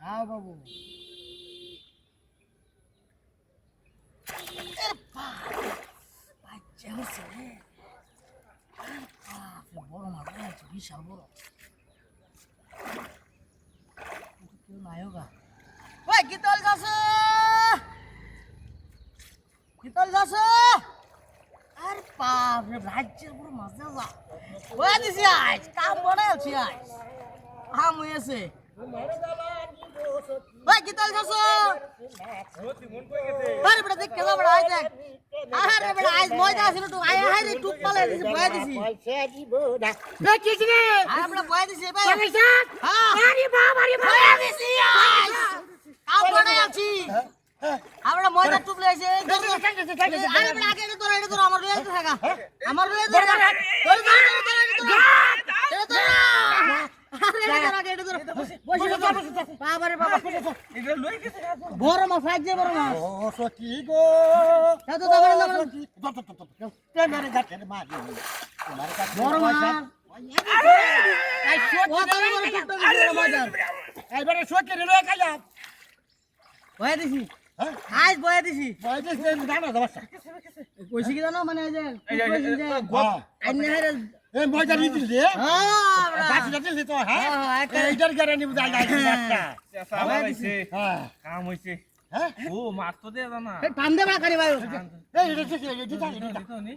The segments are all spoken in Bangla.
হ্যাঁ বাবু বাচ্চা হচ্ছে রে বড় মাছ আছে বিশাল বড় কেউ নাই হোগা ওই গীতল যাচ্ছে গীতল যাচ্ছে আর বাপ রে রাজ্যের বড় মাছ যা ওই দিছি আজ কাম বানাইছি আজ আম হয়েছে ওই গীতল যাচ্ছে আরে বড় দেখ কেলা বড় আই দেখ আরে বড় আজ মজা আছিল তো আই আই রে টুক পালে দিছি বয়া দিছি পয়সা দিব না দেখিস রে আরে বড় বয়া দিছি ভাই পয়সা হ্যাঁ আরে বাপ বয়া দিছি আজ কাম বানাইছি আমরা মজা টুক লাইছে আরে বড় আগে তোরা এটা তোরা আমার লয়ে থাকা আমার লয়ে ধর বড় মাছ আজকে বড় মাছ ও সখী গো এত দাবার দাবার তেনারে গাছের মাঝি তোমার কাছে বড় মাছ এইবারে সখী রে লয়ে খাইয়া বয়া দিছি হ্যাঁ আজ বয়া দিছি বয়স দেন জানো সমস্যা কইছি কি জানো মানে যে আইনে হারে এই মজা নিতে দে হ্যাঁ গাছি দিতে তো হ্যাঁ হ্যাঁ এইটার গ্যারান্টি বুঝাই যায় বাচ্চা চাচা হইছে হ্যাঁ কাম হইছে হ্যাঁ ও মাছ তো দে না এই টান্দে বা করি ভাই এই এটা ঠিক আছে এটা দিতো নি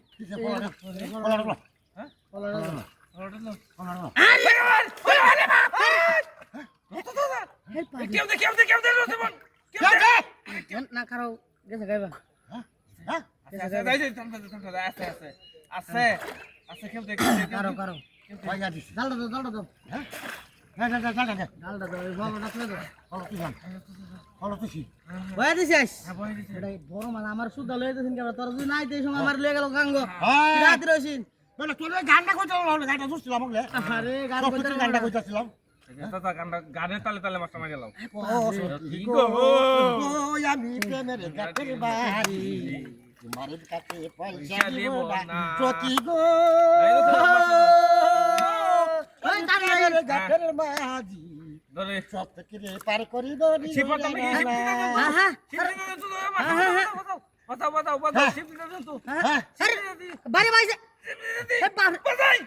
কেউ দে রতমন না কারো গেছে গাইবা হ্যাঁ আচ্ছা দাই দে ঠান্ডা আছে আছে আছে কেউ দে কারো কারো মজা দিস ডালটা দাও হ্যাঁ না ডালটা দাও এই বাবা ডাকলে দাও হলো কি জান হলো তুই বয়া দিছিস হ্যাঁ বই দিছে এটাই বড় মাছ আমার সুদা লয়ে দিছেন কেবল তোর যদি নাই দেই সময় আমার লয়ে গেল গাঙ্গ হ্যাঁ রাত রইছিন বলে তোর গানটা কইতে হলো গানটা বুঝছিলাম বলে আরে গান তোর কইতে গানটা কইতাছিলাম চাচা গানে তালে মাছটা মারি লাও ও সখী গো ওই আমি প্রেমের গাছের বাড়ি তোমার কাছে পয়সা দিব না সখী গো ওই কানে প্রেমের গাছের মাঝি ধরে সব থেকে পার করি দড়ি শিপটা নাকি হ্যাঁ হ্যাঁ বাতাও শিপটা দেন তো হ্যাঁ আরে বারে বাইছে এ বারে বাজাই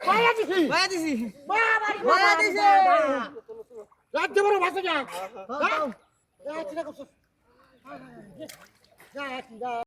বয়া দিছি রাজ্য বড় ভাষা যা দাও যা